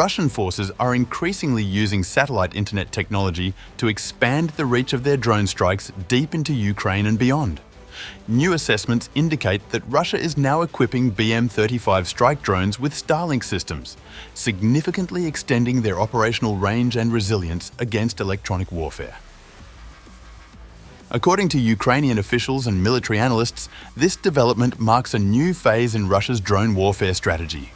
Russian forces are increasingly using satellite internet technology to expand the reach of their drone strikes deep into Ukraine and beyond. New assessments indicate that Russia is now equipping BM-35 strike drones with Starlink systems, significantly extending their operational range and resilience against electronic warfare. According to Ukrainian officials and military analysts, this development marks a new phase in Russia's drone warfare strategy.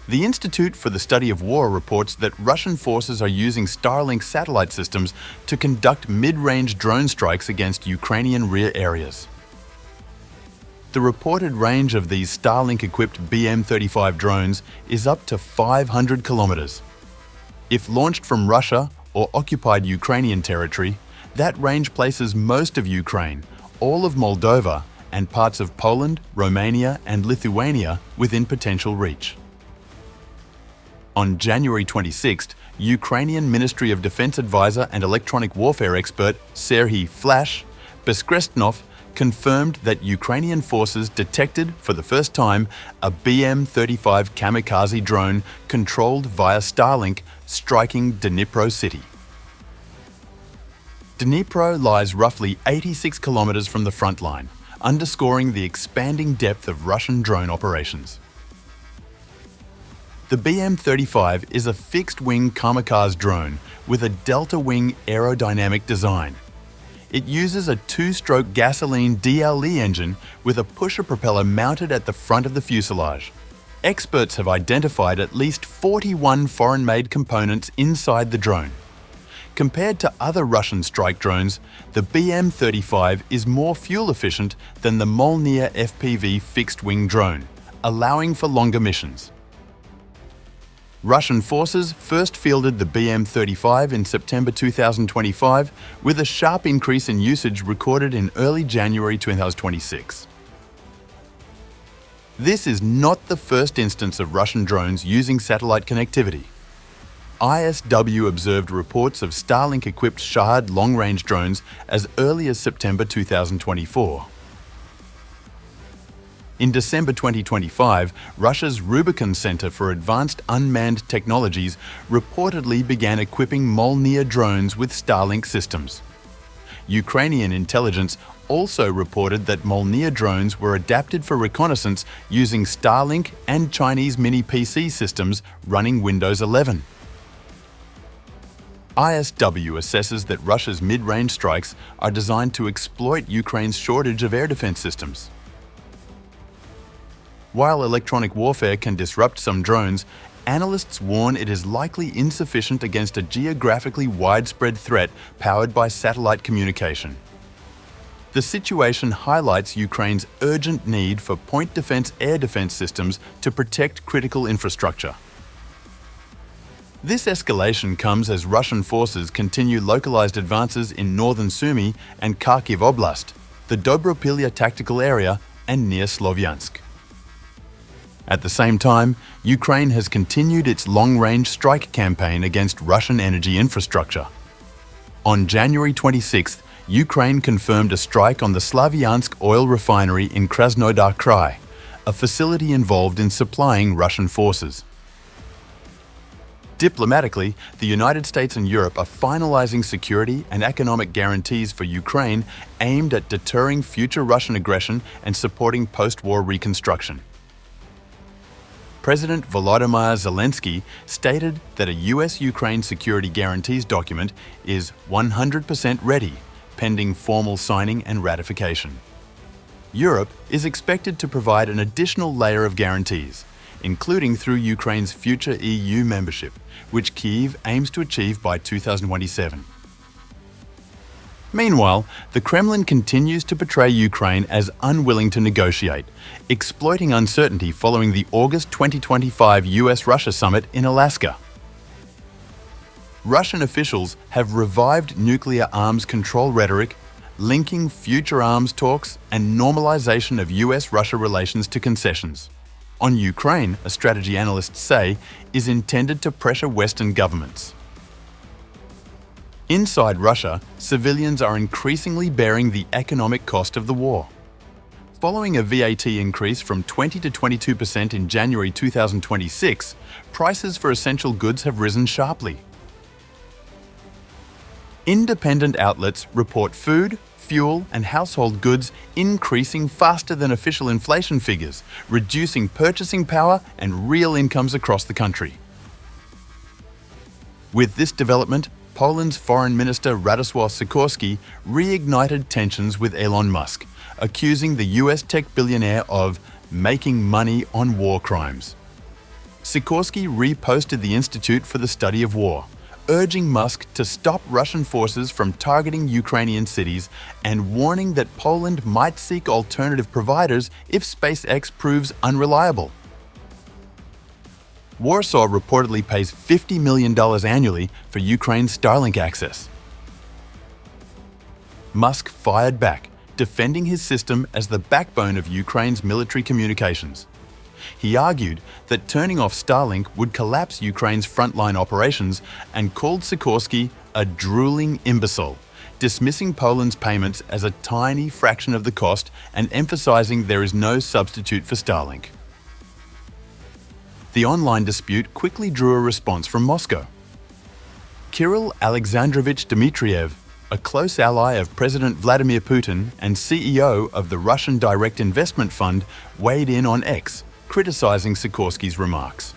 The Institute for the Study of War reports that Russian forces are using Starlink satellite systems to conduct mid-range drone strikes against Ukrainian rear areas. The reported range of these Starlink-equipped BM-35 drones is up to 500 kilometers. If launched from Russia or occupied Ukrainian territory, that range places most of Ukraine, all of Moldova, and parts of Poland, Romania, and Lithuania within potential reach. On January 26th, Ukrainian Ministry of Defense advisor and electronic warfare expert Serhiy Flash Beskresnov confirmed that Ukrainian forces detected for the first time a BM-35 kamikaze drone controlled via Starlink striking Dnipro city. Dnipro lies roughly 86 kilometers from the front line, underscoring the expanding depth of Russian drone operations. The BM-35 is a fixed-wing kamikaze drone with a delta-wing aerodynamic design. It uses a two-stroke gasoline DLE engine with a pusher propeller mounted at the front of the fuselage. Experts have identified at least 41 foreign-made components inside the drone. Compared to other Russian strike drones, the BM-35 is more fuel-efficient than the Molniya FPV fixed-wing drone, allowing for longer missions. Russian forces first fielded the BM-35 in September 2025, with a sharp increase in usage recorded in early January 2026. This is not the first instance of Russian drones using satellite connectivity. ISW observed reports of Starlink-equipped Shahad long-range drones as early as September 2024. In December 2025, Russia's Rubicon Center for Advanced Unmanned Technologies reportedly began equipping Molniya drones with Starlink systems. Ukrainian intelligence also reported that Molniya drones were adapted for reconnaissance using Starlink and Chinese mini-PC systems running Windows 11. ISW assesses that Russia's mid-range strikes are designed to exploit Ukraine's shortage of air defense systems. While electronic warfare can disrupt some drones, analysts warn it is likely insufficient against a geographically widespread threat powered by satellite communication. The situation highlights Ukraine's urgent need for point defense air defense systems to protect critical infrastructure. This escalation comes as Russian forces continue localized advances in northern Sumy and Kharkiv Oblast, the Dobropilya tactical area, and near Slovyansk. At the same time, Ukraine has continued its long-range strike campaign against Russian energy infrastructure. On January 26th, Ukraine confirmed a strike on the Slavyansk oil refinery in Krasnodar Krai, a facility involved in supplying Russian forces. Diplomatically, the United States and Europe are finalizing security and economic guarantees for Ukraine aimed at deterring future Russian aggression and supporting post-war reconstruction. President Volodymyr Zelensky stated that a US-Ukraine security guarantees document is 100% ready, pending formal signing and ratification. Europe is expected to provide an additional layer of guarantees, including through Ukraine's future EU membership, which Kyiv aims to achieve by 2027. Meanwhile, the Kremlin continues to portray Ukraine as unwilling to negotiate, exploiting uncertainty following the August 2025 US-Russia summit in Alaska. Russian officials have revived nuclear arms control rhetoric, linking future arms talks and normalization of US-Russia relations to concessions. On Ukraine, a strategy analysts say, is intended to pressure Western governments. Inside Russia, civilians are increasingly bearing the economic cost of the war. Following a VAT increase from 20 to 22% in January 2026, prices for essential goods have risen sharply. Independent outlets report food, fuel and household goods increasing faster than official inflation figures, reducing purchasing power and real incomes across the country. With this development, Poland's Foreign Minister Radosław Sikorski reignited tensions with Elon Musk, accusing the US tech billionaire of making money on war crimes. Sikorski reposted the Institute for the Study of War, urging Musk to stop Russian forces from targeting Ukrainian cities and warning that Poland might seek alternative providers if SpaceX proves unreliable. Warsaw reportedly pays $50 million annually for Ukraine's Starlink access. Musk fired back, defending his system as the backbone of Ukraine's military communications. He argued that turning off Starlink would collapse Ukraine's frontline operations and called Sikorski a drooling imbecile, dismissing Poland's payments as a tiny fraction of the cost and emphasizing there is no substitute for Starlink. The online dispute quickly drew a response from Moscow. Kirill Alexandrovich Dmitriev, a close ally of President Vladimir Putin and CEO of the Russian Direct Investment Fund, weighed in on X, criticizing Sikorski's remarks.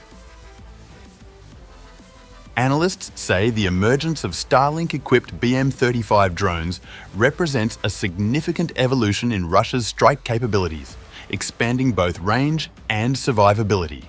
Analysts say the emergence of Starlink-equipped BM-35 drones represents a significant evolution in Russia's strike capabilities, expanding both range and survivability.